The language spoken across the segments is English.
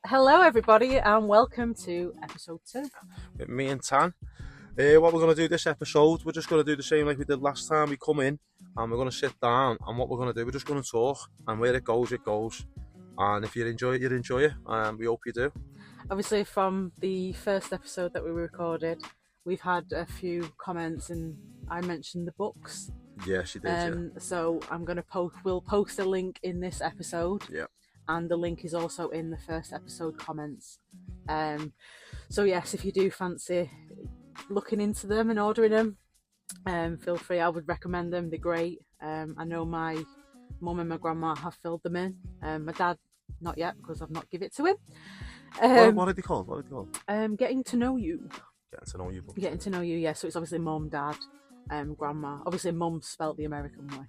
Hello, everybody, and welcome to episode 2. With me and Tan. What we're going to do this episode, we're just going to do the same like we did last time. We come in and we're going to sit down, and what we're going to do, we're just going to talk, and where it goes, it goes. And if you enjoy it, you enjoy it, and we hope you do. Obviously, from the first episode that we recorded, we've had a few comments, and I mentioned the books. Yeah, she did. So I'm going to we'll post a link in this episode. Yeah. And the link is also in the first episode comments. So yes, if you do fancy looking into them and ordering them, feel free. I would recommend them. They're great. I know my mum and my grandma have filled them in. My dad, not yet, because I've not given it to him. What are they called? Getting to know you. Getting to know you. Books. Getting to know you, yeah. So it's obviously mum, dad, grandma. Obviously mum spelt the American way.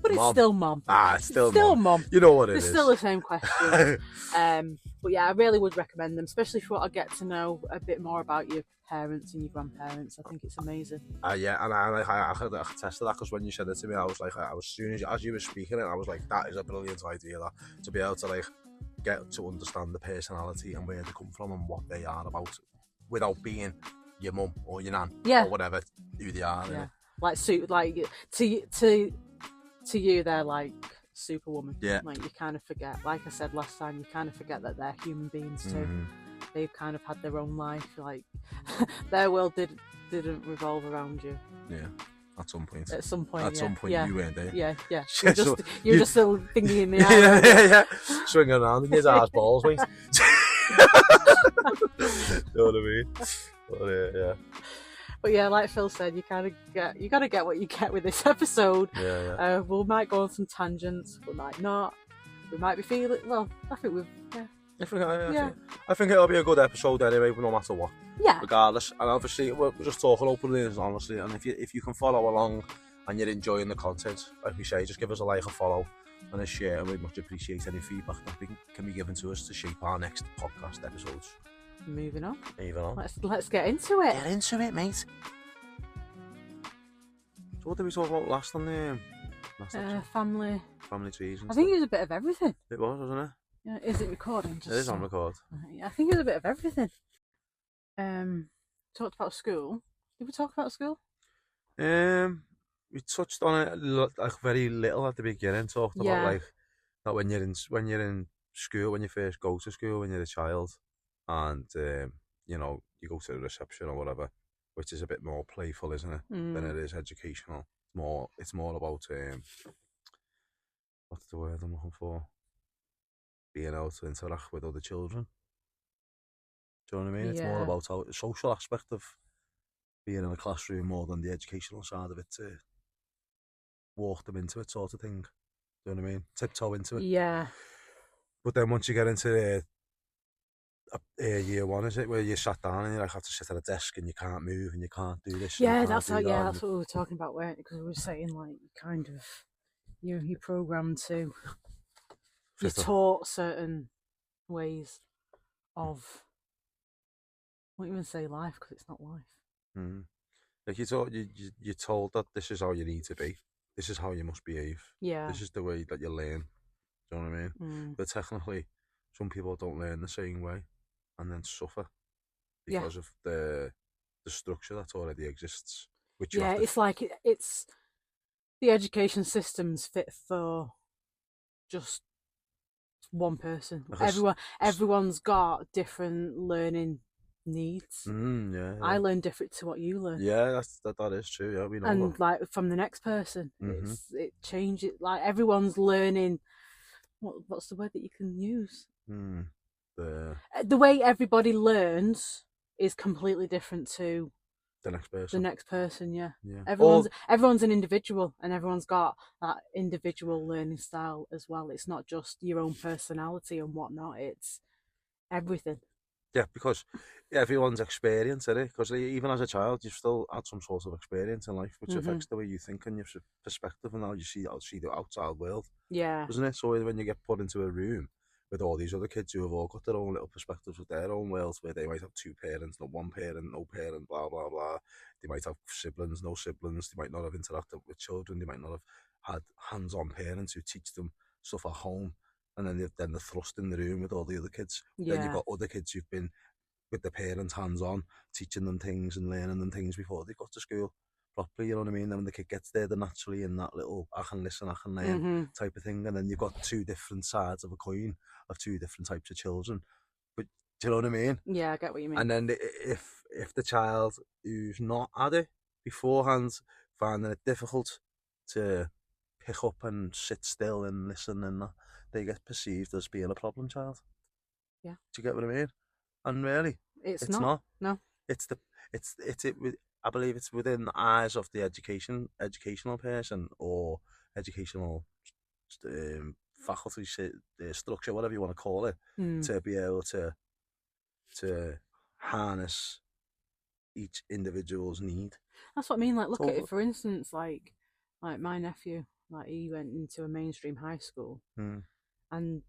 But it's still mum. It's still mum. You know what it is. It's still the same question. But yeah, I really would recommend them, especially if you want to get to know a bit more about your parents and your grandparents. I think it's amazing. Yeah, and I could attest to that, because when you said it to me, I was like, as soon as you were speaking it, I was like, that is a brilliant idea, that to be able to like get to understand the personality and where they come from and what they are about, without being your mum or your nan or whatever who they are. Yeah, like to you, they're like superwoman. Yeah. Like you kind of forget, like I said last time, you kind of forget that they're human beings too. Mm-hmm. They've kind of had their own life. Like their world didn't revolve around you. Yeah. At some point. Some point, you weren't there. Yeah. You're just still thinking in the air. yeah. Swinging around in his ass balls, mate. You know what I mean? But, yeah. But yeah, like Phil said, you gotta get what you get with this episode. Yeah. We might go on some tangents, we might not. We might be feeling I think we've I think it'll be a good episode anyway, no matter what. Yeah. Regardless, and obviously we're just talking openly and honestly, and if you can follow along and you're enjoying the content, like we say, just give us a like, a follow, and a share, and we'd much appreciate any feedback that can be given to us to shape our next podcast episodes. Moving on. Let's get into it. Get into it, mate. So what did we talk about last on the family trees? I think it was a bit of everything. It was, wasn't it? Yeah, is it recording? It is on record. I think it was a bit of everything. Talked about school. Did we talk about school? We touched on it like very little at the beginning. Talked about like that when you're in school, when you first go to school, when you're a child, and you go to the reception or whatever, which is a bit more playful, isn't it, than it is educational. It's more about what's the word I'm looking for? Being able to interact with other children. Do you know what I mean? It's more about the social aspect of being in a classroom more than the educational side of it, to walk them into it, sort of thing. Do you know what I mean? Tiptoe into it. Yeah. But then once you get into year one, is it, where you sat down and you have to sit at a desk and you can't move and you can't do this. Yeah, that's what we were talking about, weren't it? Because we were saying like kind of you're programmed to. You're taught certain ways of, I won't even say life, because it's not life. Mm-hmm. Like you're told that this is how you need to be. This is how you must behave. Yeah. This is the way that you learn. Do you know what I mean? Mm. But technically, some people don't learn the same way and then suffer because of the structure that already exists. Which it's like it's the education system's fit for just one person. Everyone's got different learning needs. I learn different to what you learn. Yeah, that is true. Yeah, we know. And like from the next person, it changes. Like everyone's learning. What's the word that you can use? The way everybody learns is completely different to the next person. Yeah. Everyone's an individual, and everyone's got that individual learning style as well. It's not just your own personality and whatnot. It's everything. Yeah, because everyone's experience, isn't it? Because even as a child, you've still had some sort of experience in life, which affects the way you think and your perspective and how you see the outside world. Yeah. Doesn't it? So when you get put into a room with all these other kids who have all got their own little perspectives with their own worlds, where they might have two parents, not one parent, no parent, blah, blah, blah. They might have siblings, no siblings. They might not have interacted with children. They might not have had hands-on parents who teach them stuff at home. and then they're thrust in the room with all the other kids. Then you've Yeah. got other kids who've been with the parents hands-on, teaching them things and learning them things before they got to school properly, you know what I mean? Then when the kid gets there, they're naturally in that little I can listen, I can learn type of thing. And then you've got two different sides of a coin of two different types of children. But do you know what I mean? Yeah, I get what you mean. And then if the child who's not had it beforehand finding it difficult to pick up and sit still and listen, and that, they get perceived as being a problem child. Yeah. Do you get what I mean? And really, It's it's not. not. No. It's the it's it. I believe it's within the eyes of the educational person or educational faculty structure, whatever you want to call it, to be able to harness each individual's need. That's what I mean. Like, look at it, for instance, like my nephew, like he went into a mainstream high school, and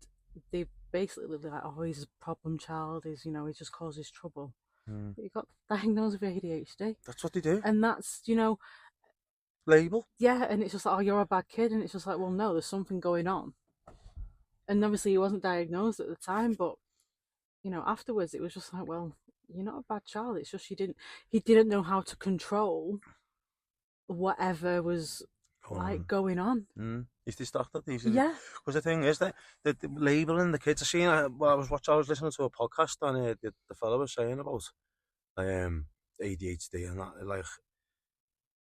they basically like, oh, he's a problem child. He just causes trouble. But he got diagnosed with ADHD. That's what they do. And that's, label. Yeah, and it's just like, oh, you're a bad kid, and it's just like, well, no, there's something going on. And obviously he wasn't diagnosed at the time, but afterwards it was just like, well, you're not a bad child. It's just he didn't know how to control whatever was going on. He's distracted easily. Yeah. Because the thing is that the labelling the kids. I was listening to a podcast and the fellow was saying about ADHD and that, like,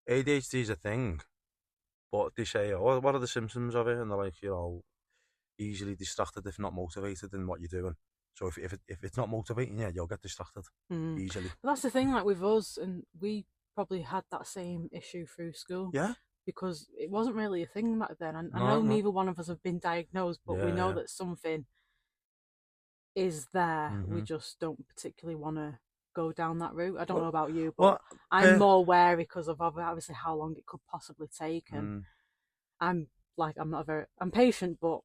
ADHD is a thing, but they say, oh, what are the symptoms of it? And they're like, easily distracted if not motivated in what you're doing. So if it's not motivating you, you'll get distracted easily. But that's the thing, like with us, and we probably had that same issue through school. Yeah. Because it wasn't really a thing back then. I know neither one of us have been diagnosed, but we know that something is there. We just don't particularly want to go down that route. I don't know about you, but I'm more wary because of obviously how long it could possibly take. And I'm patient, but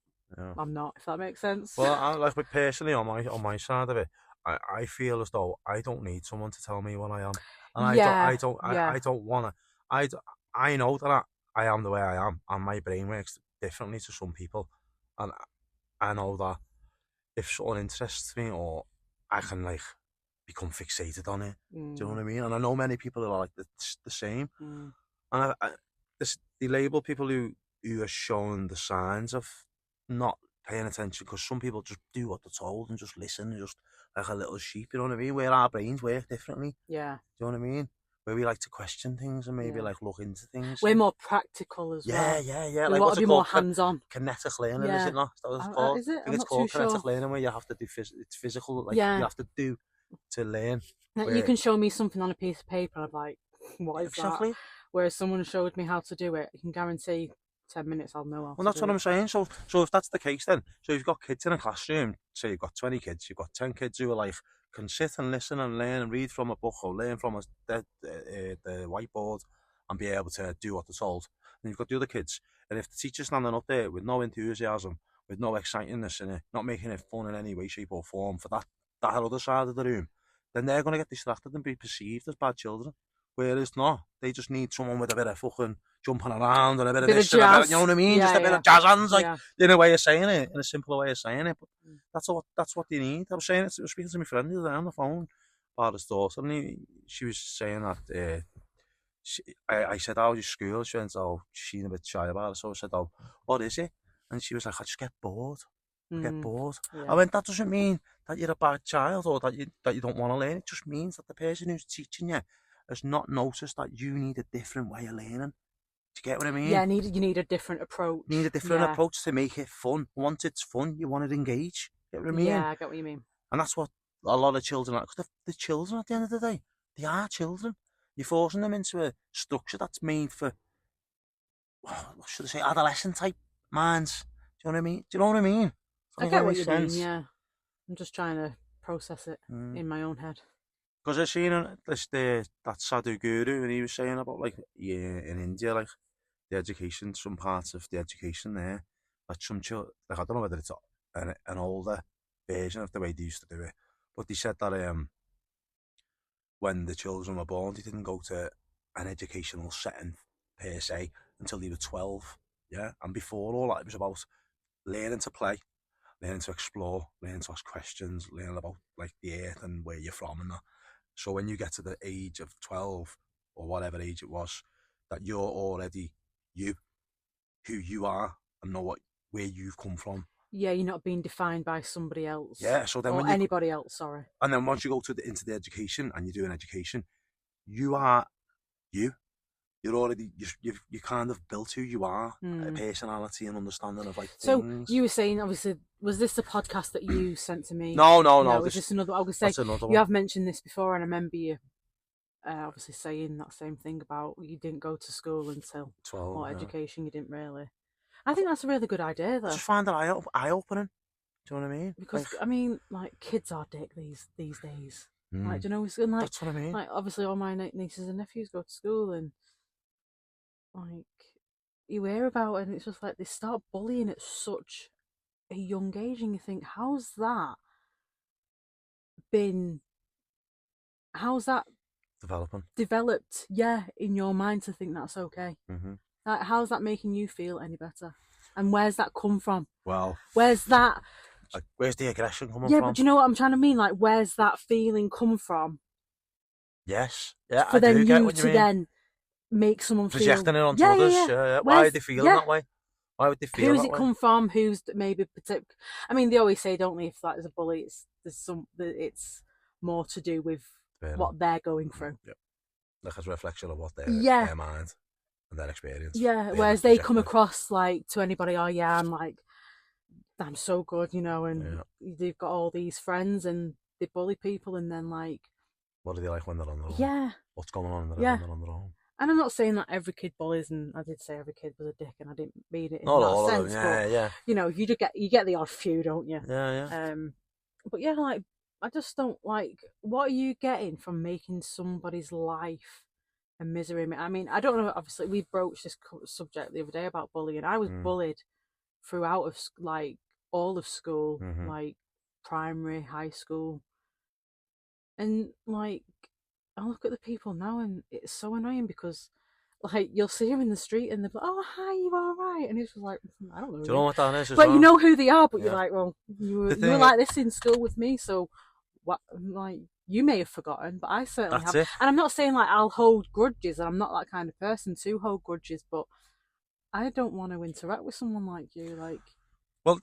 I'm not, if that makes sense. Well, personally on my side of it, I feel as though I don't need someone to tell me what I am, and I don't want to. I know that I am the way I am, and my brain works differently to some people, and I know that if someone interests me, or I can become fixated on it. Do you know what I mean? And I know many people are like the same, and they label people who are showing the signs of not paying attention, because some people just do what they're told and just listen, and just like a little sheep. You know what I mean? Where our brains work differently. Yeah. Do you know what I mean? Where we like to question things and maybe look into things. We're more practical as well. Yeah. We want to be more hands-on. Kinetic learning, is it not? Is that what it's called? Is it? I think it's called kinetic learning, where you have to do it's physical. You have to do to learn. You can show me something on a piece of paper, and I'm like, what is that? Whereas someone showed me how to do it, you can guarantee 10 minutes I'll know how Well, that's what I'm saying. So if that's the case, then, so you've got kids in a classroom, say you've got 20 kids, you've got 10 kids who are can sit and listen and learn and read from a book or learn from the whiteboard and be able to do what they're told. And you've got the other kids, and if the teacher's standing up there with no enthusiasm, with no excitingness in it, not making it fun in any way, shape or form for that other side of the room, then they're going to get distracted and be perceived as bad children. Whereas not, they just need someone with a bit of fucking jumping around and a bit of this, and a bit, you know what I mean? Just a bit of jazz hands, in a way of saying it, in a simpler way of saying it. But that's what they need. I was speaking to my friend the other day on the phone about his daughter, and she was saying that I said, "How's your school?" She went, "Oh, she's a bit shy about it." So I said, "Oh, what is it?" And she was like, "I just get bored. I get bored." I went, "That doesn't mean that you're a bad child or that you don't want to learn. It just means that the person who's teaching you has not noticed that you need a different way of learning." Do you get what I mean? Yeah, you need a different approach. You need a different approach to make it fun. Once it's fun, you want to engage. Get what I mean? Yeah, I get what you mean. And that's what a lot of children are. Because the children, at the end of the day, they are children. You're forcing them into a structure that's made for, what should I say, adolescent type minds. Do you know what I mean? Do you know what I mean? I get what you mean, yeah. I'm just trying to process it in my own head. Because I seen that Sadhu Guru, and he was saying about in India, the education, some parts of the education there, some children, I don't know whether it's an older version of the way they used to do it, but they said that when the children were born, they didn't go to an educational setting per se until they were 12, and before all that, it was about learning to play, learning to explore, learning to ask questions, learning about like the earth and where you're from and that. So when you get to the age of 12 or whatever age it was, that you're already you, who you are, and know where you've come from. Yeah, you're not being defined by somebody else. Yeah. So then or when you anybody else, sorry. and then once you go into the education and you're doing education, you are you. You're already you kind of built who you are, a personality and understanding of like So things. you were saying, obviously, was this the podcast that you sent to me? No. Is this another? I was going to say, another you one. have mentioned this before, and I remember you obviously saying that same thing about you didn't go to school until 12. or education. You didn't really. I think that's a really good idea, though. I just find that eye opening. Do you know what I mean? Because I mean, like, kids are dick these days. Like, do you know, it's like, that's what I mean. Like, obviously, all my nieces and nephews go to school, and like, you hear about it, and it's just like they start bullying at such a young age, and you think, how's that developed? Yeah, in your mind to think that's okay. Like, how's that making you feel any better? And where's that come from? Well, where's that? Like, where's the aggression coming from? Yeah, but do you know what I'm trying to mean? Like, where's that feeling come from? Yes, yeah, for I then do get you what you to mean. then make someone Projecting feel it onto others. Yeah. Why are they feeling that way? Why would they feel Who's that it way? come from? Who's maybe particular? I mean, they always say, don't they? If that is a bully, it's more to do with what they're going through. Yeah. Like as a reflection of what their mind and their experience. Yeah. Whereas they come across like to anybody, oh yeah, I'm so good, you know, and they've got all these friends and they bully people, and then like, what are they like when they're on their own? Yeah. What's going on when they're on their own? And I'm not saying that every kid bullies, and I did say every kid was a dick, and I didn't mean it in Not that all sense. Of them. Yeah, but, you know, you get the odd few, don't you? Yeah. But yeah, like, I just don't like. What are you getting from making somebody's life a misery? I mean, I don't know. Obviously, we broached this subject the other day about bullying. I was bullied throughout of like all of school, like primary, high school, and like, I look at the people now and it's so annoying because like you'll see them in the street and they're like, oh hi, you all right? And it's just like, I don't know. Do you know what that is? But you know who they are, but you're like, well, you were like this in school with me, so what? Like, you may have forgotten, but I certainly have. And I'm not saying like I'll hold grudges, and I'm not that kind of person to hold grudges, but I don't want to interact with someone like you. Like, well,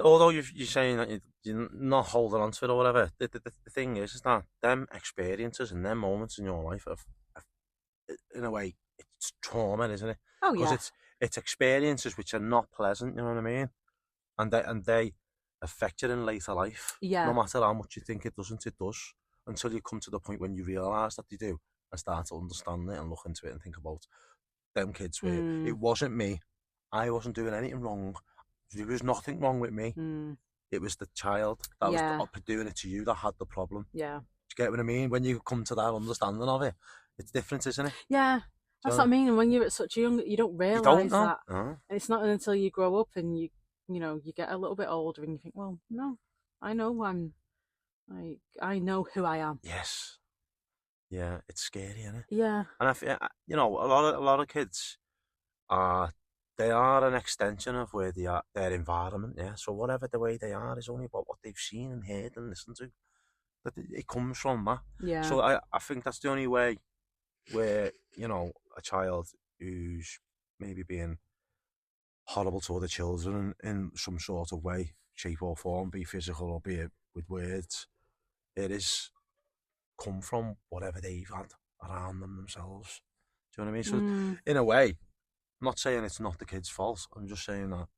although you're saying that you're not holding on to it or whatever, the thing is that them experiences and them moments in your life have in a way, it's trauma, isn't it? Oh yeah. Because it's experiences which are not pleasant. You know what I mean? And they affect you in later life. Yeah. No matter how much you think it doesn't, it does. Until you come to the point when you realise that they do and start to understand it and look into it and think about them kids where it wasn't me. I wasn't doing anything wrong. There was nothing wrong with me. It was the child that was doing it to you that had the problem. Yeah. Do you get what I mean? When you come to that understanding of it, it's different, isn't it? Yeah. That's what I mean. And when you're at such a young, you don't realise that. And it's not until you grow up and you get a little bit older and you think, well, no, I know I know who I am. Yes. Yeah, it's scary, isn't it? Yeah. And a lot of kids they are an extension of where they are, their environment. Yeah. So whatever the way they are is only about what they've seen and heard and listened to. That it comes from that. Yeah. So I think that's the only way where a child who's maybe being horrible to other children in some sort of way, shape or form, be physical or be it with words, it is come from whatever they've had around them themselves. Do you know what I mean? So in a way, I'm not saying it's not the kid's fault. I'm just saying that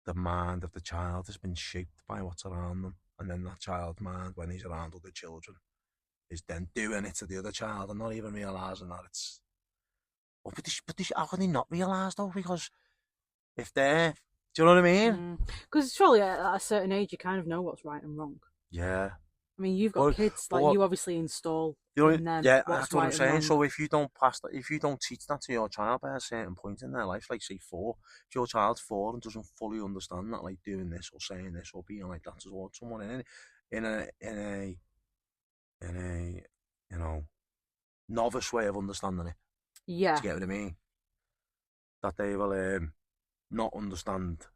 the mind of the child has been shaped by what's around them, and then that child's mind, when he's around other children, is then doing it to the other child and not even realising that it's... Oh, but how can they not realise though? Because if they're... Do you know what I mean? Because surely at a certain age you kind of know what's right and wrong. Yeah. I mean, you've got kids, like you obviously install in them. Yeah, what's that's what right I'm saying. Wrong. So if you don't teach that to your child by a certain point in their life, like say 4, if your child's 4 and doesn't fully understand that, like doing this or saying this or being like that towards someone in a novice way of understanding it. Yeah. Do you get what I mean? That they will not understand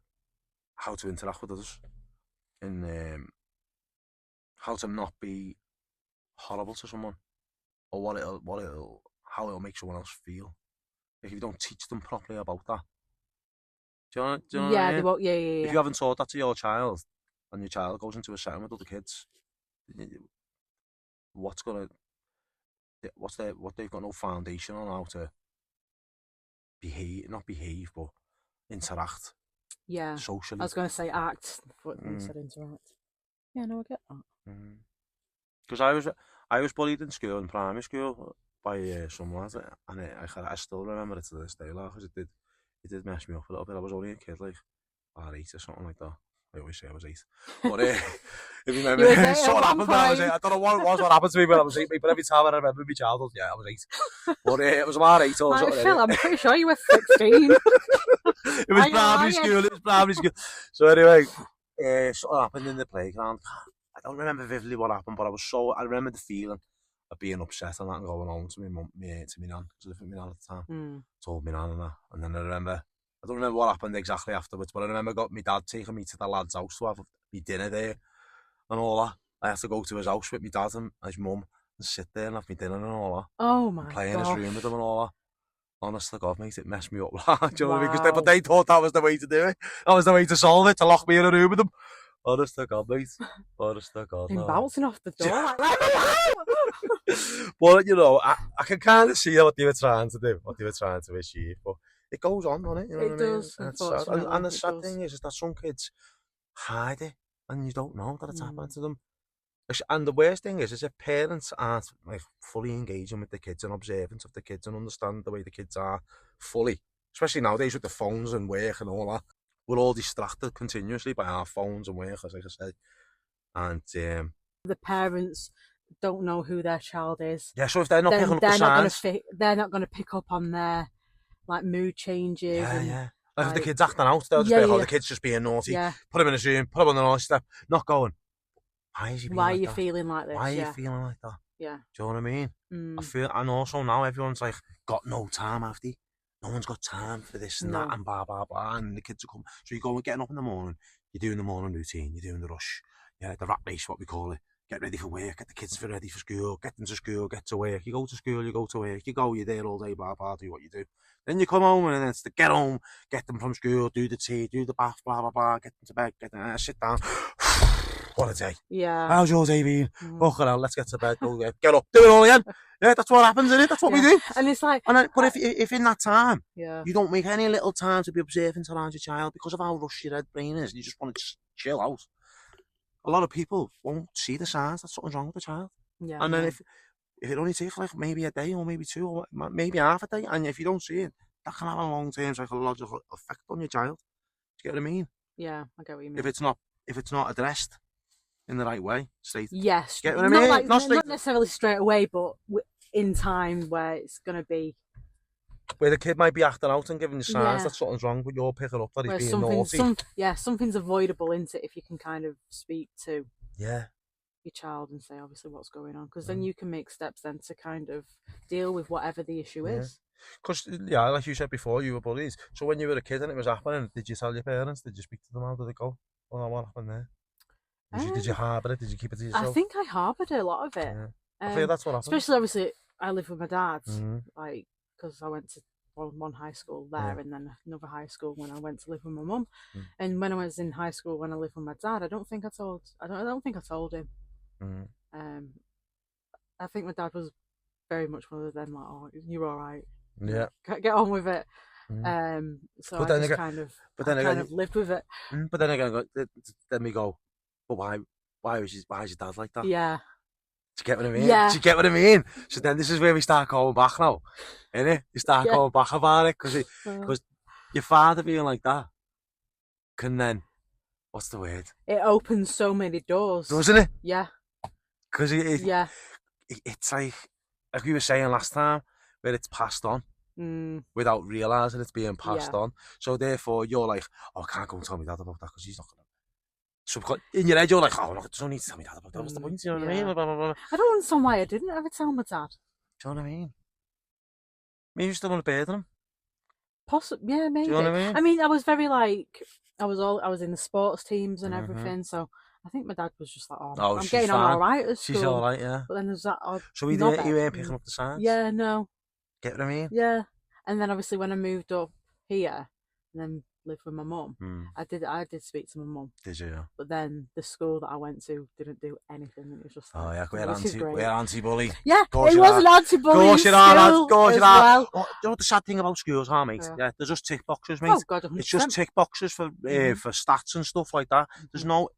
how to interact with others, and how to not be horrible to someone, or how it'll make someone else feel. If you don't teach them properly about that, do you know what I Yeah, they mean? won't. Yeah, If yeah, you haven't taught that to your child, and your child goes into a setting with other kids, what's gonna, what they've got no foundation on how to behave, not behave, but interact yeah. I socially. was going to say act, but you Mm. said interact. Yeah, no, I get that. Because I was bullied in school, in primary school, by some lads, and I still remember it to this day, like, because it did mess me up a little bit. I was only a kid, like, about 8 or something like that. I always say I was 8. But if you remember, You was 8 something at happened one when I was 8. point. I don't know what it was, what happened to me when I was 8, but every time I remember my childhood, yeah, I was 8. But it was about 8 or Like, something. Phil, I'm pretty sure you were 16. It was primary school, it was primary school. So anyway, something happened in the playground. I don't remember vividly what happened, but I remember the feeling of being upset and that, and going home to my mum, to my nan, because I lived with my nan at the time. Told my nan and that, and then I don't remember what happened exactly afterwards, but I remember my dad taking me to the lad's house to have my dinner there and all that. I had to go to his house with my dad and his mum and sit there and have my dinner and all that. Oh my and play god. in his room with them and all that. Honest to God, mate, it messed me up. Do you know what I mean? Wow. But they thought that was the way to do it. That was the way to solve it, to lock me in a room with them. Honest to God, mate. Honest to God. Been No. bouncing off the door like, let me out! But, you know, I can kind of see what they were trying to do, what they were trying to achieve. But it goes on, doesn't it? You know It what I mean? does, And it's sad. unfortunately. And the it sad does. thing is that some kids hide it and you don't know that it's happening Mm. to them. And the worst thing is if parents aren't like fully engaging with the kids and observant of the kids and understand the way the kids are fully, especially nowadays with the phones and work and all that, we're all distracted continuously by our phones and work, as I say. And The parents don't know who their child is. yeah, so if they're not then picking up the signs, they're not going to pick up on their like mood changes. yeah, and, yeah. Like if the kid's acting out, they'll just Yeah, be like, oh, yeah. the kid's just being naughty. Yeah. Put him in his room, put him on the naughty step. Not going, why is he being Why like are you that? feeling like this? Why are you Yeah. feeling like that? Yeah. Do you know what I mean? Mm. I feel, and also now everyone's like, got no time, have they? No one's got time for this and that No. and blah, blah, blah. And the kids are coming. So you go and getting up in the morning, you're doing the morning routine, you're doing the rush. Yeah, the rat race, what we call it. Get ready for work, get the kids ready for school, get them to school, get to work. You go to school, you go to work, you're there all day, blah, blah, do what you do. Then you come home and then it's to get home, get them from school, do the tea, do the bath, blah, blah, blah, get them to bed, get them, sit down. What a day. Yeah. How's your day been? Fucking hell, let's get to bed, go get up, do it all again. Yeah, that's what happens, isn't it? That's what we do. And it's like... But if in that time, yeah. you don't make any little time to be observant around your child because of how rushed your head brain is, you just want to just chill out. A lot of people won't see the signs that something's wrong with the child. Yeah. And then if it only takes like maybe a day or maybe 2 or maybe half a day, and if you don't see it, that can have a long-term psychological effect on your child. Do you get what I mean? Yeah, I get what you mean. If it's not addressed in the right way, straight. Yes. Get what I mean? Like, not necessarily straight away, but in time where it's going to be... Where the kid might be acting out and giving you signs that something's wrong, but you're picking up that he's being naughty. Something's avoidable, isn't it, if you can kind of speak to your child and say, obviously, what's going on. Because then you can make steps then to kind of deal with whatever the issue is. Because, yeah, like you said before, you were bullied. So when you were a kid and it was happening, did you tell your parents? Did you speak to them? How did it go? Well, what happened there? Did you harbour it? Did you keep it to yourself? I think I harboured a lot of it. Yeah. I feel that's what happened. Especially, obviously, I live with my dad, like, because I went to one high school there and then another high school when I went to live with my mum. And when I was in high school, when I lived with my dad, I don't think I told him. I think my dad was very much one of them, like, oh, you're all right. Yeah. Get on with it. So I just kind of lived with it. But then again, then we go, but why is your dad like that? Yeah. Do you get what I mean? Yeah. Do you get what I mean? So then this is where we start going back now, innit? You start going back about it, because your father being like that can then, what's the word? It opens so many doors. Doesn't it? Yeah. Because it's like we were saying last time, where it's passed on without realising it's being passed on. So therefore you're like, oh, I can't go and tell my dad about that because he's not going to. So in your head you're like, oh, no, I don't need to tell my dad about that. What's the point? You know what I mean? Blah, blah, blah. I don't understand why I didn't ever tell my dad. Do you know what I mean? Maybe you still want to burden him. Possibly, yeah, maybe. Do you know what I mean? I was very like, I was in the sports teams and everything, so I think my dad was just like, Oh, I'm she's getting on fine. all right at school. She's all right, yeah. But then there's that odd So you weren't picking up the signs? Yeah, no. Get what I mean? Yeah. And then obviously when I moved up here and then lived with my mum, I did speak to my mum. Did you? Yeah. But then the school that I went to didn't do anything, and it was just like, we're anti-bully. Yeah, it was an anti-bully. Of course you are. Of course you are. Well. Oh, you know what the sad thing about schools are, mate? Yeah, they're just tick boxes, mate. Oh God, 100%. It's just tick boxes for stats and stuff like that. There's no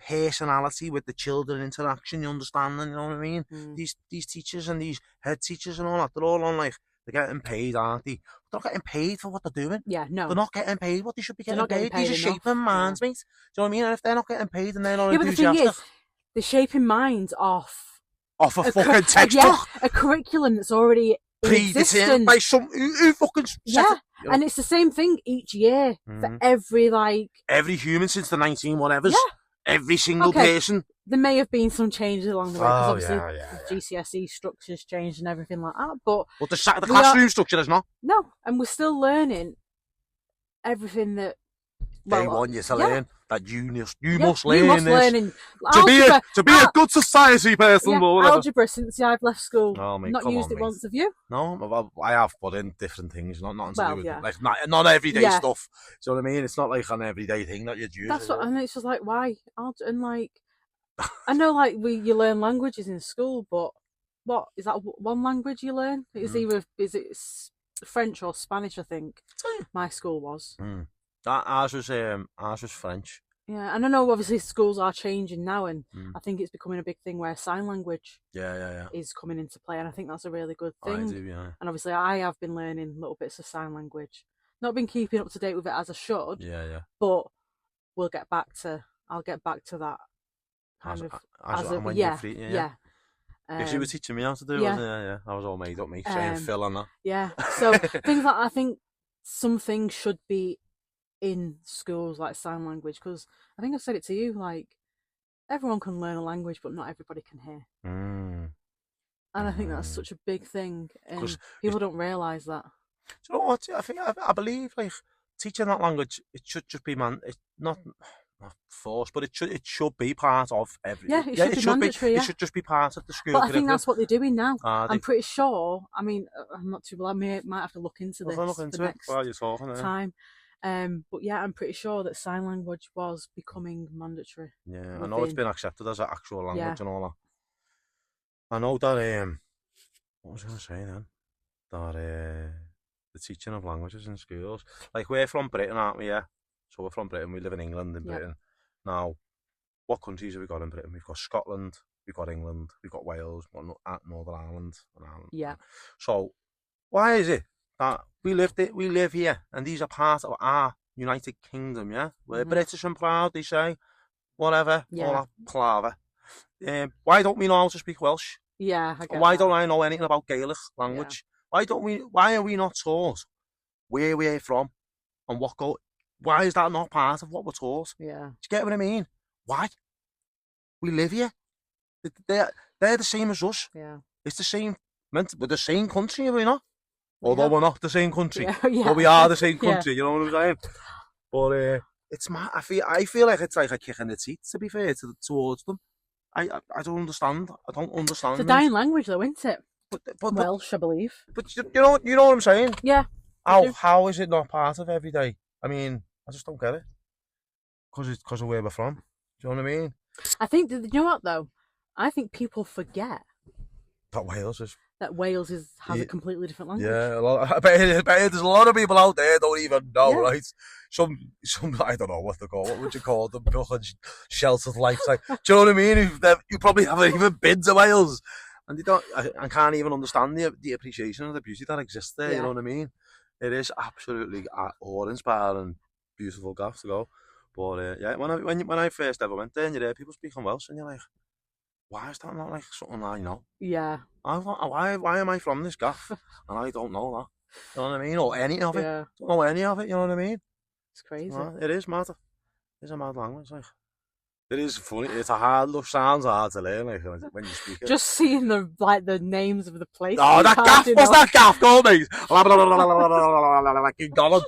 personality with the children interaction. You understand? You know what I mean? These teachers and these head teachers and all that, they're all on like. They're getting paid, aren't they? They're not getting paid for what they're doing. Yeah, no. They're not getting paid what they should be getting paid. These are shaping minds, mate. Do you know what I mean? And if they're not getting paid and they're not enthusiastic... But the thing is, they're shaping minds off a fucking textbook. A curriculum that's already predetermined by some... Who fucking... And it's the same thing each year for every, like... Every human since the 19-whatevers. Yeah. Every single person. There may have been some changes along the way because obviously the GCSE structure's changed and everything like that. But the classroom structure is not. No, and we're still learning everything that they want you to learn. That you must learn. You must learn to be a good society person. Or whatever. Algebra since I've left school. Oh, mate, not used it once, have you? No, I have put in different things, nothing to do with like not everyday stuff. Do you know what I mean? It's not like an everyday thing that you do. That's what, and it's just like why? And like, I know like you learn languages in school, but what is that one language you learn? It's either is it French or Spanish? I think my school was. Ours was French. Yeah, and I know obviously schools are changing now, and I think it's becoming a big thing where sign language is coming into play, and I think that's a really good thing. I do, yeah. And obviously I have been learning little bits of sign language. Not been keeping up to date with it as I should. Yeah. But I'll get back to that you're free. Yeah. If you were teaching me how to do it, yeah. I was all made up, me saying Phil on that. Yeah. So things like I think some things should be in schools like sign language, because I think I've said it to you, like everyone can learn a language but not everybody can hear, and I think that's such a big thing and people don't realise that. Do you know what I believe, like teaching that language, it should just be it's not forced, but it should be part of everything. It should be mandatory. It should just be part of the school. But I think that's what they're doing now. I'm pretty sure. I mean, I'm not too. I might have to look into this the next while you're talking time. But yeah, I'm pretty sure that sign language was becoming mandatory. Yeah, I know it's been accepted as an actual language and all that. I know that. What was I going to say then? That the teaching of languages in schools, like we're from Britain, aren't we? Yeah. So we're from Britain. We live in England and Britain. Now, what countries have we got in Britain? We've got Scotland, we've got England, we've got Wales, we've got Northern Ireland, and Ireland. Yeah. So, why is it that we live here, and these are part of our United Kingdom? Yeah, we're British and proud. They say, whatever, all that palaver. Why don't we know how to speak Welsh? Yeah, I get Why don't I know anything about Gaelic language? Yeah. Why are we not taught where we're from and why is that not part of what we're taught? Yeah. Do you get what I mean? Why? We live here. They're the same as us. Yeah. It's the same. We're the same country, are we not? Although we're not the same country. Yeah. But we are the same country, you know what I'm saying? But it's mad. I feel like it's like a kick in the teeth, to be fair, towards them. I don't understand. It's a dying language though, isn't it? But Welsh, I believe. But you know what I'm saying? Yeah. How is it not part of every day? I mean, I just don't get it. Because of where we're from. Do you know what I mean? I think, you know what though? I think people forget that Wales has a completely different language. Yeah, I bet there's a lot of people out there don't even know, right? Some I don't know what they call. What would you call them? Sheltered lifestyle. Do you know what I mean? You probably haven't even been to Wales, and they don't. I can't even understand the appreciation of the beauty that exists there. You know what I mean? It is absolutely awe-inspiring, beautiful gaff to go. But when I first ever went there, and you hear people speaking Welsh, and you're like, why is that not like something I know? Yeah. Why am I from this gaff and I don't know that? You know what I mean? Or any of it. Yeah. Don't know any of it. You know what I mean? It's crazy. It is mad. It's a mad language. Like, it is funny. It's a hard. Sounds hard to learn. Like when you speak it. Just seeing the names of the places. Oh, that gaff! What's that gaff called, mate? Like McDonald's.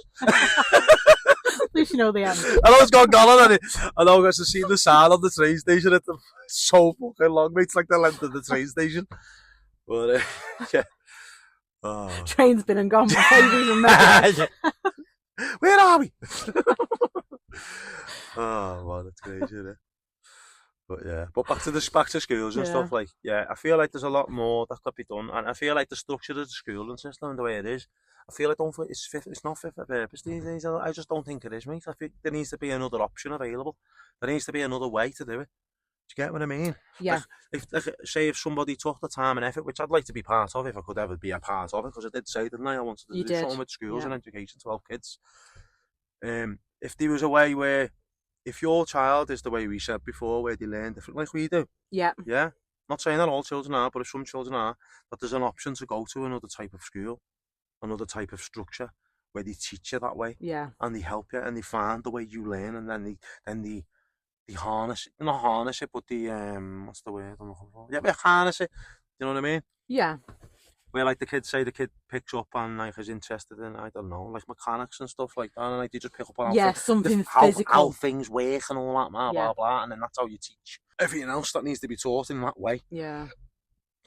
They you know the end. I know it's gone on, I know I got to see the sign on the train station. It's so fucking long, mate. It's like the length of the train station. But, yeah. Oh. Train's been and gone before you even met it. Where are we? Oh, man, that's crazy, isn't it? But yeah, but back to schools and stuff, like, yeah, I feel like there's a lot more that could be done, and I feel like the structure of the schooling system and the way it is, I feel like it's not fit for purpose these days. I just don't think it is, mate. I think there needs to be another option available. There needs to be another way to do it. Do you get what I mean? Yeah. If somebody took the time and effort, which I'd like to be part of if I could ever be a part of it, because I did say, didn't I wanted to do something with schools and education to help kids. If there was a way where, if your child is the way we said before, where they learn different like we do. Yeah. Not saying that all children are, but if some children are, that there's an option to go to another type of school, another type of structure, where they teach you that way. Yeah. And they help you, and they find the way you learn, and then they harness it, not harness it, but what's the word I'm looking for? Yeah, they harness it. You know what I mean? Yeah. Where, like, the kid picks up and, like, is interested in, I don't know, like mechanics and stuff like that, and, like, they just pick up on something physical, how things work and all that, blah blah, and then that's how you teach. Everything else that needs to be taught in that way. Yeah.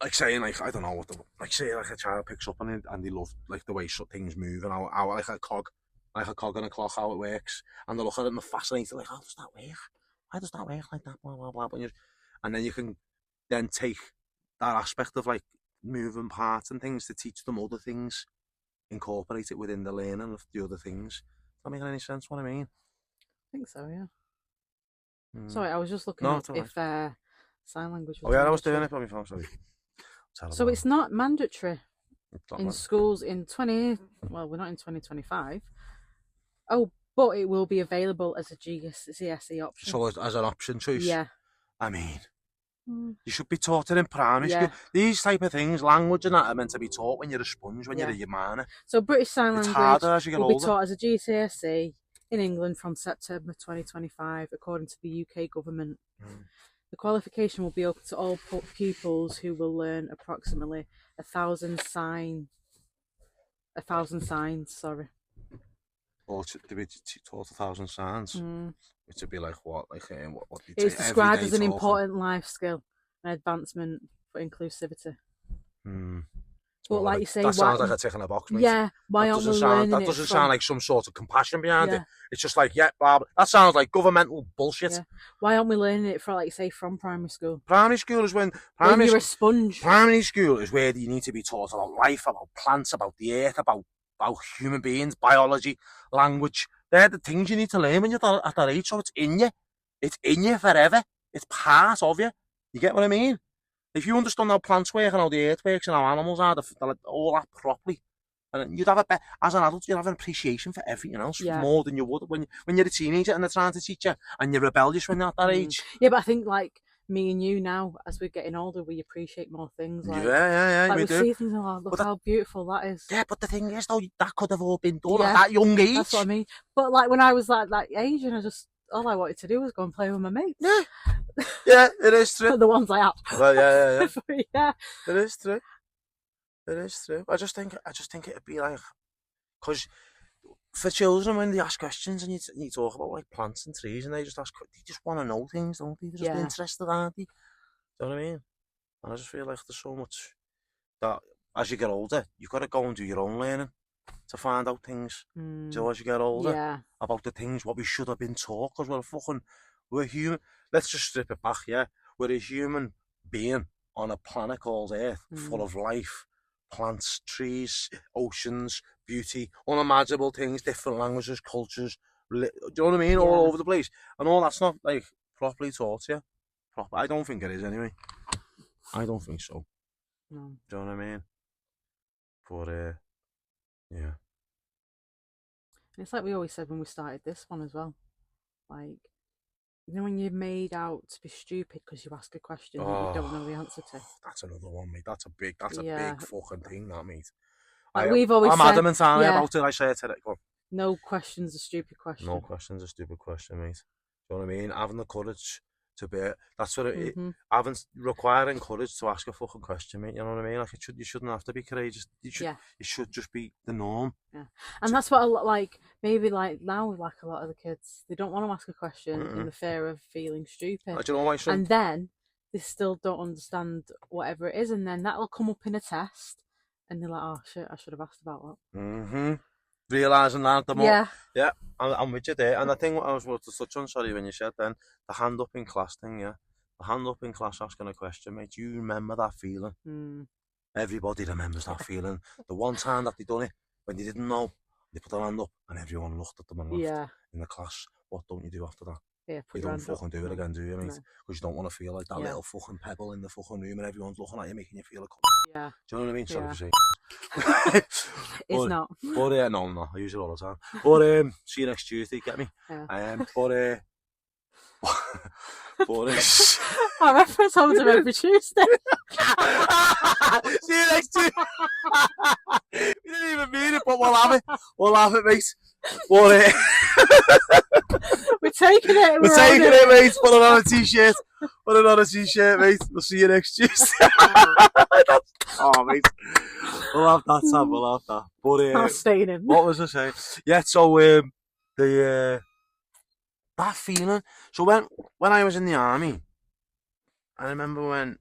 Like saying, like, I don't know like say, like, a child picks up and they love, like, the way things move and how like a cog and a clock, how it works, and they look at it and they're fascinated, like, how does that work? Why does that work like that? Blah blah blah. And then you can then take that aspect of, like, moving parts and things to teach them other things, incorporate it within the learning of the other things. Does that make any sense what I mean? I think so, yeah. Sorry, I was just looking up if sign language was I was doing it on my phone, sorry. So it's not mandatory in schools in we're not in 2025. Oh, but it will be available as a GCSE option. So as an option choice? Yeah. I mean, you should be taught it in primary school. These type of things, language and that, are meant to be taught when you're a sponge, when you're a Yamana. So British Sign Language harder as you get will older. Be taught as a GCSE in England from September 2025, according to the UK government. The qualification will be open to all pupils who will learn approximately 1,000 signs. Sorry. Or to be taught 1,000 signs. Which would be like what? Like what it's described as an important life skill and advancement for inclusivity. But like you say, that sounds like a tick in a box, mate. Yeah, why aren't we learning that doesn't sound like some sort of compassion behind it. It's just like, blah, blah. That sounds like governmental bullshit. Yeah. Why aren't we learning it for, like you say, from primary school? Primary school is when you're a sponge. Primary school is where you need to be taught about life, about plants, about the earth, about human beings, biology, language. They're the things you need to learn when you're at that age. So it's in you. It's in you forever. It's part of you. You get what I mean? If you understand how plants work and how the earth works and how animals are, all that properly, and you'd have as an adult, you'd have an appreciation for everything else more than you would when you're a teenager and they're trying to teach you and you're rebellious when you're at that age. Yeah, but I think, like, me and you now, as we're getting older, we appreciate more things. Like, like we see things and look how beautiful that is. Yeah, but the thing is, though, that could have all been done at that young age. That's what I mean. But, like, when I was like that age, and all I wanted to do was go and play with my mates. Yeah. Yeah, it is true. The ones I had. Well, yeah. It is true. It is true. I just think it'd be like, because for children, when they ask questions and you talk about, like, plants and trees, and they just want to know things, don't they? They're just interested, aren't they? Do you know what I mean? And I just feel like there's so much that as you get older, you've got to go and do your own learning to find out things. So as you get older, about the things what we should have been taught, because we're human. Let's just strip it back, We're a human being on a planet called Earth, full of life, plants, trees, oceans, beauty, unimaginable things, different languages, cultures. Do you know what I mean? All over the place, and all that's not, like, properly taught to you. I don't think it is anyway. I don't think so. No. Do you know what I mean? But yeah. It's like we always said when we started this one as well. Like, you know, when you're made out to be stupid because you ask a question that you don't know the answer to. That's another one, mate. That's a big fucking thing, that, mate. Like I'm adamant about it. I say it today. Go on. No question's a stupid question. No question's a stupid question, mate. Do you know what I mean? Having the courage to be. That's what Mm-hmm. requiring courage to ask a fucking question, mate. You know what I mean? Like you shouldn't have to be courageous. It should just be the norm. Yeah, and that's what maybe like now, like a lot of the kids, they don't want to ask a question in the fear of feeling stupid. Do you know why? And then they still don't understand whatever it is, and then that'll come up in a test, and they're like, "Oh shit, I should have asked about that." Realising that the more, yeah, I'm with you there. And the thing what I was about to touch on, sorry, when you said then the hand up in class thing, the hand up in class asking a question, mate. You remember that feeling? Everybody remembers that feeling. The one time that they done it when they didn't know, they put their hand up and everyone looked at them and laughed in the class. What don't you do after that? Yeah, you don't fucking do it again, do you, mate? Because you don't want to feel like that little fucking pebble in the fucking room and everyone's looking at you, making you feel yeah. Do you know what I mean? Sorry for saying. It's not. But no, I use it all the time. But see you next Tuesday, get me? Yeah. But I reference holds them every Tuesday. See you next Tuesday. We didn't even mean it, but we'll have it. We'll have it, mate. But we're taking it. We're taking it, mate. Put it on a t-shirt. Put it on a t-shirt, mate. We'll see you next Tuesday. Oh, mate. We'll have that, Sam. We'll have that. But I'm staying in. What was I saying? Yeah. So that feeling. So when I was in the army, I remember when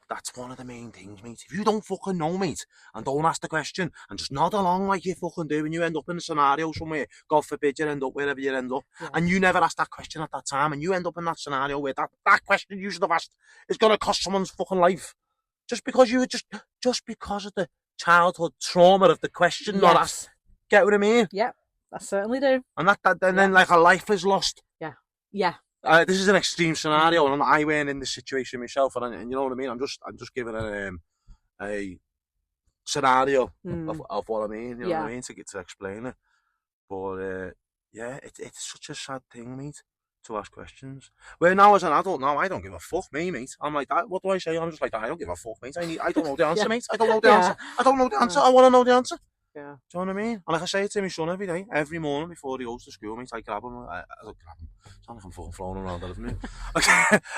that's one of the main things, mate. If you don't fucking know, mate, and don't ask the question and just nod along like you fucking do, and you end up in a scenario somewhere, God forbid you end up wherever you end up, and you never asked that question at that time, and you end up in that scenario where that question you should have asked is gonna cost someone's fucking life, just because of the childhood trauma of the question not asked. Get what I mean? Yep, I certainly do. And then like a life is lost. Yeah. This is an extreme scenario, and I weren't in this situation myself, and you know what I mean. I'm just giving a scenario of what I mean. You know what I mean, to explain it. But it's such a sad thing, mate, to ask questions. Where now as an adult, now I don't give a fuck, mate. I'm like, what do I say? I'm just like, I don't give a fuck, mate. I don't know the answer, mate. I don't know the answer. I don't know the answer. I want to know the answer. Yeah. Do you know what I mean? And like I say it to my son every day, every morning before he goes to school, mate, I grab him. I grab him. Sound like I'm fucking flown around, doesn't it?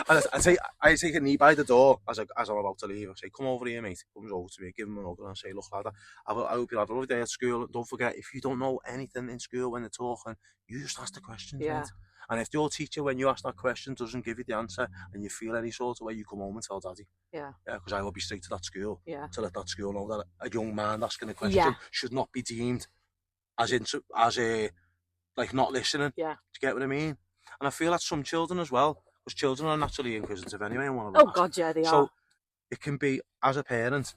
And I take a knee by the door as I'm about to leave. I say, come over here, mate. He comes over to me, give him an hug, and I say, look, lad, I hope you have a lovely day at school. Don't forget, if you don't know anything in school when they're talking, you just ask the questions, mate. And if your teacher, when you ask that question, doesn't give you the answer and you feel any sort of way, you come home and tell daddy. Yeah, because I will be straight to that school to let that school know that a young man asking a question should not be deemed as a like not listening. Yeah. Do you get what I mean? And I feel that some children as well, because children are naturally inquisitive anyway. And want to God, yeah, they are. So it can be, as a parent,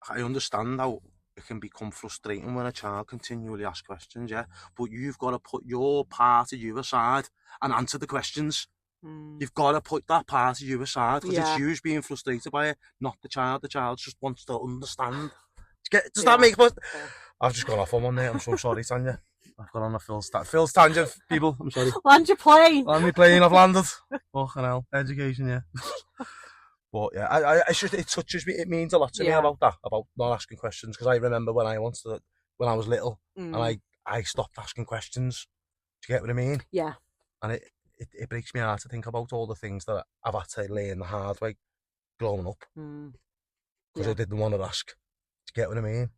I understand how it can become frustrating when a child continually asks questions, but you've got to put your part of you aside and answer the questions. You've got to put that part of you aside, because it's you being frustrated by it, not the child. The child just wants to understand. Does that make sense? I've just gone off on one there. I'm so sorry, Tanya. I've gone on a Phil's tangent, people. I'm sorry. Land your plane. Land my plane. I've landed. Fucking hell. Education, But it touches me. It means a lot to me about not asking questions, because I remember when I was little and I stopped asking questions. Do you get what I mean? Yeah. And it breaks my heart to think about all the things that I've had to learn the hard way growing up, because I didn't want to ask. Do you get what I mean?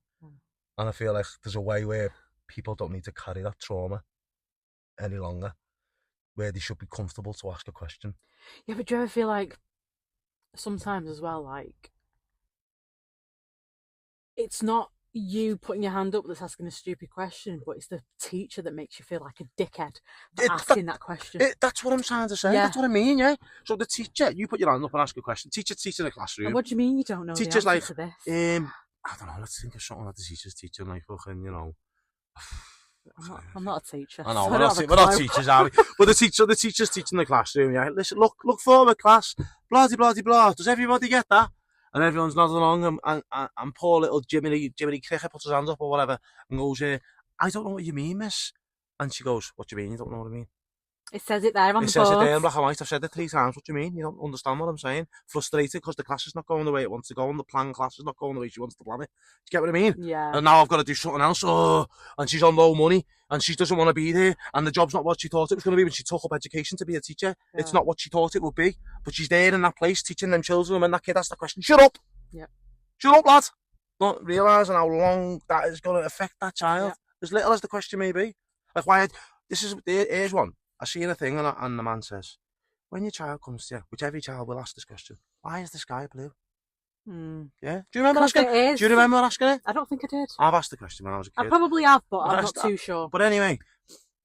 And I feel like there's a way where people don't need to carry that trauma any longer, where they should be comfortable to ask a question. Yeah, but do you ever feel like sometimes as well, like, it's not you putting your hand up that's asking a stupid question, but it's the teacher that makes you feel like a dickhead for asking that question. That's what I'm trying to say. That's what I mean, So the teacher, you put your hand up and ask a question. Teacher teaching in the classroom. And what do you mean you don't know Teacher's the answer to this? I don't know, let's think of something that the teacher's teaching, like fucking, you know. I'm not a teacher. I know, we're not teachers, are we? But the teacher's teaching the classroom, Listen, look forward, class. Blah, blah, blah, blah. Does everybody get that? And everyone's nodding along, and poor little Jiminy Cricket puts his hands up or whatever, and goes, I don't know what you mean, miss. And she goes, what do you mean you don't know what I mean? It says it there on It the says it board. there in black and white. I've said it 3 times. What do you mean? You don't understand what I'm saying? Frustrated because the class is not going the way it wants to go, and the planned class is not going the way she wants to plan it. Do you get what I mean? Yeah. And now I've got to do something else. Oh, and she's on low money, and she doesn't want to be there, and the job's not what she thought it was going to be when she took up education to be a teacher. Yeah. It's not what she thought it would be. But she's there in that place teaching them children, and when that kid asks the question, shut up! Yep. Shut up, lad! Not realising how long that is going to affect that child. Yep. As little as the question may be. Like, why? Here's one. I seen a thing, and the man says, when your child comes to you, which every child will ask this question, why is the sky blue? Yeah? Do you remember asking it? Do you remember asking it? I don't think I did. I've asked the question when I was a kid. I probably have, but I'm not too sure. But anyway,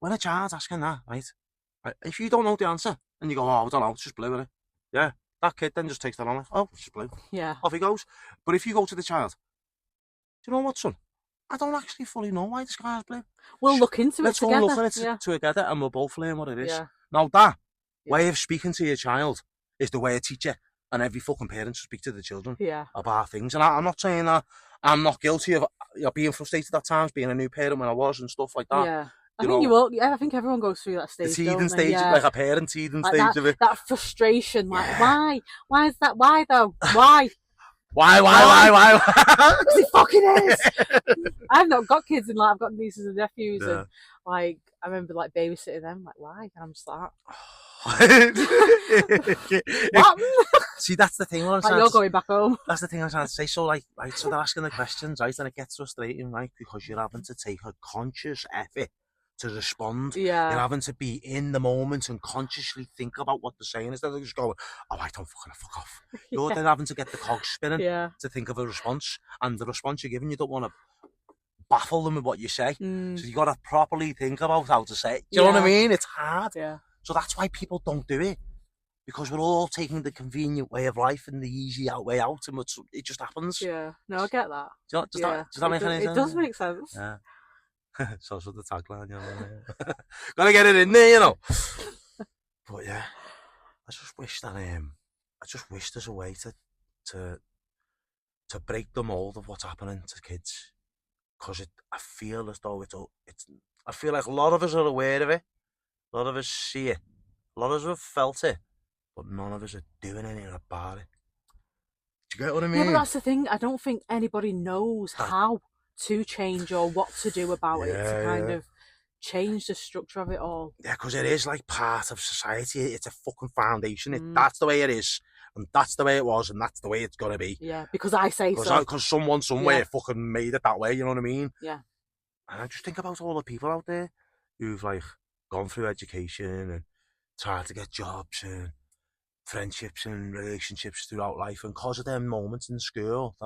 when a child's asking that, right, if you don't know the answer, and you go, oh, I don't know, it's just blue, isn't it? Yeah, that kid then just takes that on, like, oh, it's just blue. Yeah. Off he goes. But if you go to the child, do you know what, son? I don't actually fully know why the sky is blue. We'll look into it together. Let's go look at it together, and we'll both learn what it is. Yeah. Now that way of speaking to your child is the way a teacher and every fucking parent should speak to the children about things. And I'm not saying that I'm not guilty of being frustrated at times, being a new parent when I was and stuff like that. Yeah. I think you will. Yeah, I think everyone goes through that stage. The teething stage, like a parent teething like stage of it. That frustration, like why? Why is that? Why though? Why? Why? Because it fucking is. I've not got kids, and like I've got nieces and nephews, and like I remember like babysitting them. Like why? And I'm just like, what? See, that's the thing. Like you're going back home. That's the thing I'm trying to say. So like, right, so they're asking the questions, right, and it gets frustrating, right, because you're having to take a conscious effort to respond. Yeah. You're having to be in the moment and consciously think about what they're saying instead of just going, oh, I don't fuck off. You're then having to get the cogs spinning to think of a response. And the response you're giving, you don't want to baffle them with what you say. So you got to properly think about how to say it. Do you know what I mean? It's hard. Yeah. So that's why people don't do it. Because we're all taking the convenient way of life and the easy way out, and it just happens. Yeah. No, I get that. Does that make any sense? It does make sense. Yeah. So that's the tagline, you know. Gotta get it in there, you know. But yeah, I just wish there's a way to break the mold of what's happening to kids, because I feel as though I feel like a lot of us are aware of it, a lot of us see it, a lot of us have felt it, but none of us are doing anything about it. Do you get what I mean? Yeah, but that's the thing. I don't think anybody knows how to change or what to do about it to kind of change the structure of it all. Yeah, because it is like part of society. It's a fucking foundation. That's the way it is, and that's the way it was, and that's the way it's gonna be. Yeah, because I say so. Because someone somewhere fucking made it that way. You know what I mean? Yeah. And I just think about all the people out there who've like gone through education and tried to get jobs and friendships and relationships throughout life, and because of them moments in school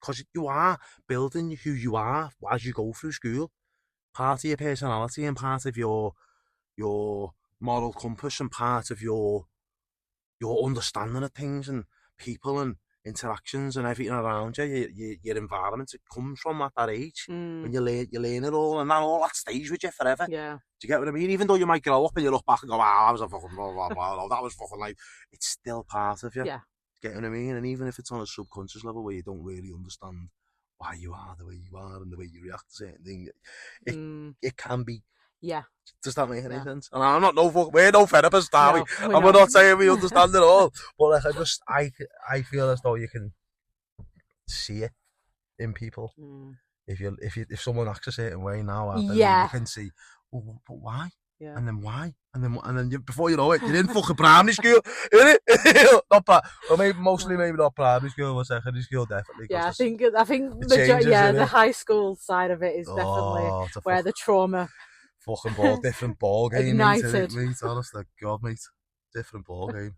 because you are building who you are as you go through school. Part of your personality and part of your moral compass and part of your understanding of things and people and interactions and everything around you, your environment, it comes from at that age when you learn it all, and that stays with you forever. Yeah. Do you get what I mean? Even though you might grow up and you look back and go, wow, that was a fucking that was fucking like, it's still part of you. Yeah. Get what I mean? And even if it's on a subconscious level where you don't really understand why you are the way you are and the way you react to certain things, it can be. Yeah. Does that make any sense? And I'm not we're no therapists, are we? We're and we're not saying we understand it all. But like, I feel as though you can see it in people. If someone acts a certain way now, then you can see, oh, but why? Yeah. And then why? And then before you know it, you're in fucking primary school, isn't it? Or mostly not primary school, but secondary school definitely. Yeah, I think the high school side of it is definitely where the trauma. Fucking different ball game. Ignited. Mate, honestly, God, mate, different ball game,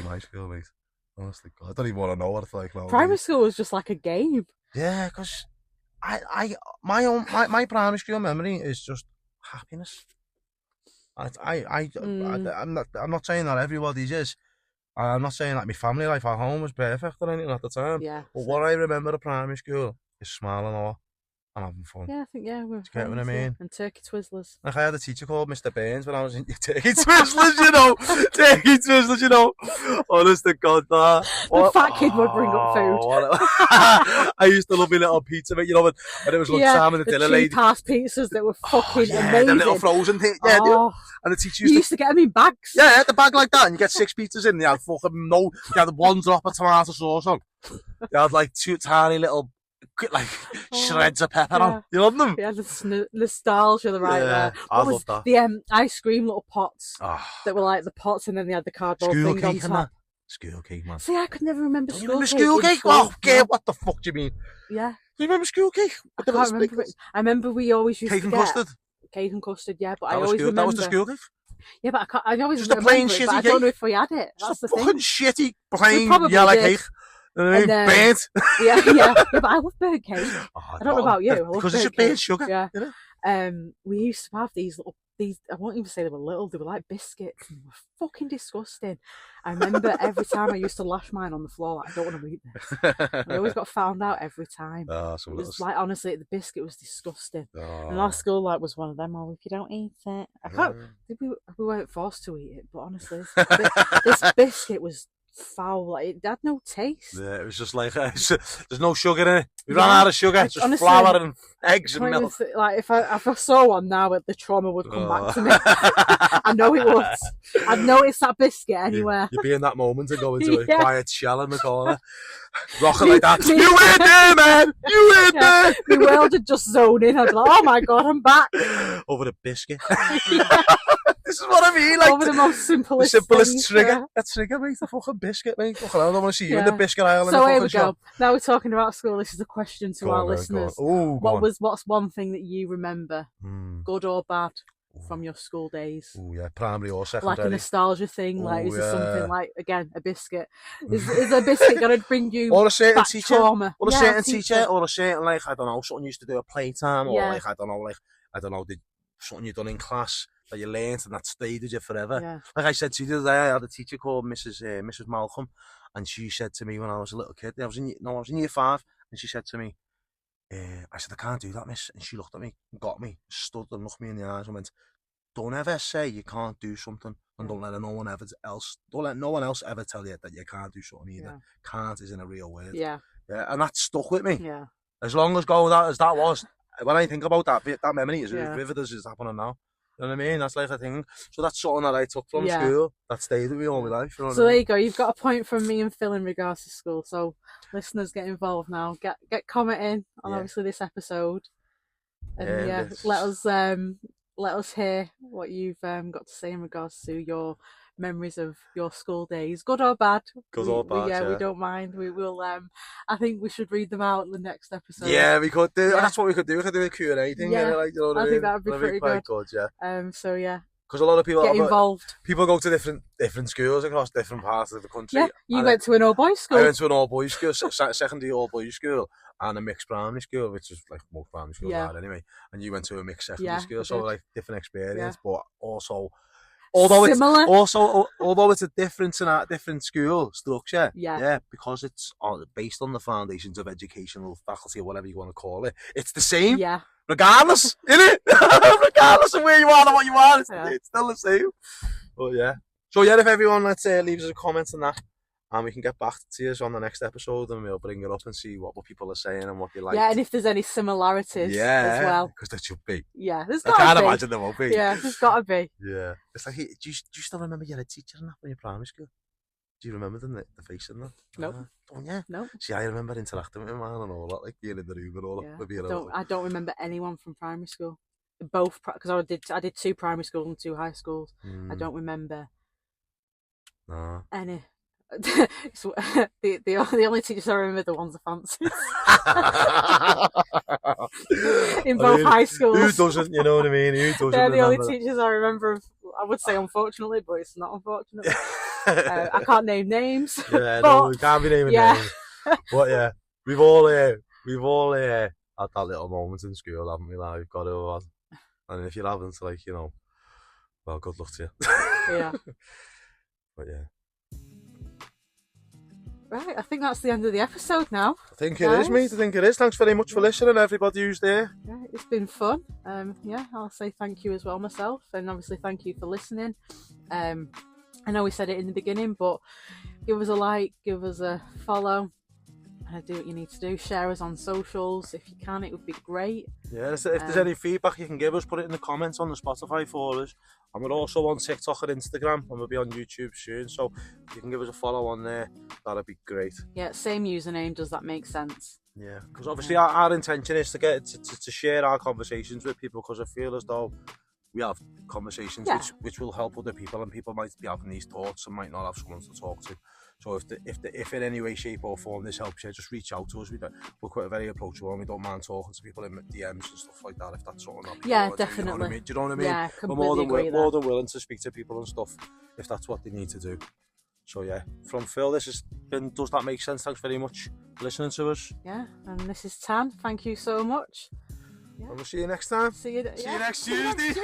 high school, mate. Honestly, God, I don't even want to know what it's like now. Primary school was just like a game. Yeah, because my primary school memory is just happiness. I'm not saying that everybody's is. I'm not saying that my family life at home was perfect or anything at the time. Yeah. But what I remember of primary school is smiling a lot and having fun. Yeah, I think, yeah, we're Do you get what I friends, mean? And turkey twizzlers. Like I had a teacher called Mr. Burns when I was in turkey twizzlers, you know. Turkey twizzlers, you know. Honest to God, that. The fat kid would bring up food. I used to love my little pizza, you know, when it was lunchtime and the dinner lady. cheap-ass pizzas that were fucking yeah, amazing. The little frozen thing. Yeah, dude. And the teacher used to get them in bags. Yeah, the bag like that, and you get 6 pizzas in. You had fucking you had 1 drop of tomato sauce on. You had like 2 tiny little, like, shreds of pepper on. You love them? Yeah, the nostalgia, right there. I love that. The ice cream little pots that were like the pots, and then they had the cardboard thing on top. Man. School cake, man. See, I could never remember school cake. School cake? Oh, okay, what the fuck do you mean? Yeah. Do you remember school cake? I can't remember it. I remember we always used cake to and get custard. Cake and custard, yeah, but I always remember. That was the school cake? Yeah, but I always just remember a plain it, shitty but I don't know if we had it. That's the fucking thing. Shitty, plain yellow cake. Burnt. Yeah, but I love burnt cake. I don't know about you. Because it's burnt sugar. Yeah. You know? We used to have these, I won't even say they were little, they were like biscuits, and they were fucking disgusting. I remember every time I used to lash mine on the floor, like, I don't want to eat this. I always got found out every time. It was like, honestly, the biscuit was disgusting. And our school was one of them, if you don't eat it. I can't, we weren't forced to eat it, but honestly, this biscuit was foul. Like, it had no taste. Yeah, it was just like, there's no sugar in it. We ran out of sugar. It's just honestly, flour and eggs and milk. Like, if I saw one now, the trauma would come back to me. I know it would. I'd notice that biscuit anywhere. You'd be in that moment and go into a quiet shell in the corner, rocking like that. You weren't there, man. You weren't there. My world would just zone in. I'd be like, oh my God, I'm back. Over the biscuit. This is what I mean. Like, over the most simplest trigger. Yeah. A trigger, mate. The fucking biscuit, mate. Fucking hell, I don't want to see you in the biscuit aisle. So here we go. Now we're talking about school. This is a question to our listeners. What's one thing that you remember, good or bad, from your school days? Oh yeah, primary or secondary. Like a nostalgia thing. Like, is it something like, again, a biscuit? Is a biscuit going to bring you or a certain teacher, trauma? Or a certain teacher, or a certain, like, I don't know, something you used to do at playtime, or like, I don't know, something you done in class that you learnt and that stayed with you forever. Yeah. Like I said to you the other day, I had a teacher called Mrs. Malcolm, and she said to me when I was a little kid, I was in year 5, and she said to me, I said, I can't do that, miss. And she looked at me, got me, stood and looked me in the eyes and went, don't ever say you can't do something, and don't let no one else ever tell you that you can't do something either. Yeah. Can't isn't a real word. Yeah. Yeah, and that stuck with me. Yeah. As long as that was, when I think about that memory is as vivid as it's happening now. You know what I mean? That's like a thing. So that's something that I took from school that stayed with me all my life. You know so there you go. You've got a point from me and Phil in regards to school. So listeners, get involved now. Get commenting on obviously this episode, and let us hear what you've got to say in regards to your memories of your school days, good or bad. Good or bad, we don't mind. We will. I think we should read them out in the next episode. Yeah, we could do. That's what we could do. We could do a Q&A thing. Yeah, like, you know what I mean? think that'd be pretty quite good. Yeah. So yeah. Because a lot of people get involved. People go to different schools across different parts of the country. Yeah, you went to an all-boys school. I went to an all-boys school, secondary all-boys school, and a mixed primary school, which is like most primary schools are anyway. And you went to a mixed secondary school, so like different experience, but also. Although it's a different school structure, because it's based on the foundations of educational faculty or whatever you want to call it, it's the same, regardless, innit? Regardless of where you are and what you are, it's still the same. But yeah, so yeah, if everyone leaves us a comment on that, and we can get back to you on the next episode, and we'll bring it up and see what people are saying and what they like. Yeah, and if there's any similarities as well. Because there should be. Yeah, there's got to be. I can't imagine there won't be. Yeah, there's got to be. Yeah. It's like, do you still remember you had a teacher in your primary school? Do you remember the face in that? Nope. Oh, yeah? Nope. See, I remember interacting with him, man, and all that, like being in the room and all that. I don't remember anyone from primary school. Both, because I did 2 primary schools and 2 high schools. I don't remember any. the only teachers I remember the ones I fancied in both high schools. Who doesn't? You know what I mean? Who doesn't? They're the only teachers I remember. I would say unfortunately, but it's not unfortunate. I can't name names. Yeah, no, we can't be naming names. But yeah, we've all had that little moment in school, haven't we? Like, we've got to have. And if you haven't, like, you know, well, good luck to you. Yeah. But yeah. Right, I think that's the end of the episode now. I think it is, mate. I think it is. Thanks very much for listening, everybody who's there. Yeah, it's been fun. Yeah, I'll say thank you as well myself, and obviously thank you for listening. I know we said it in the beginning, but give us a like, give us a follow. Do what you need to do. Share us on socials if you can. It would be great. Yeah, if there's any feedback you can give us, put it in the comments on the Spotify for us. And we're also on TikTok and Instagram, and we'll be on YouTube soon. So if you can give us a follow on there, that'd be great. Yeah, same username. Does that make sense? Yeah, because obviously our intention is to get to share our conversations with people, because I feel as though we have conversations which will help other people, and people might be having these thoughts and might not have someone to talk to. So if in any way, shape or form this helps you, just reach out to us. We're quite very approachable, and we don't mind talking to people in DMs and stuff like that, if that's something that people want to do, definitely. do you know what I mean? Yeah, We're more than willing to speak to people and stuff if that's what they need to do. So yeah, from Phil, this has been Does That Make Sense? Thanks very much for listening to us. Yeah, and this is Tan. Thank you so much. Yeah. And we'll see you next time. See you next Tuesday.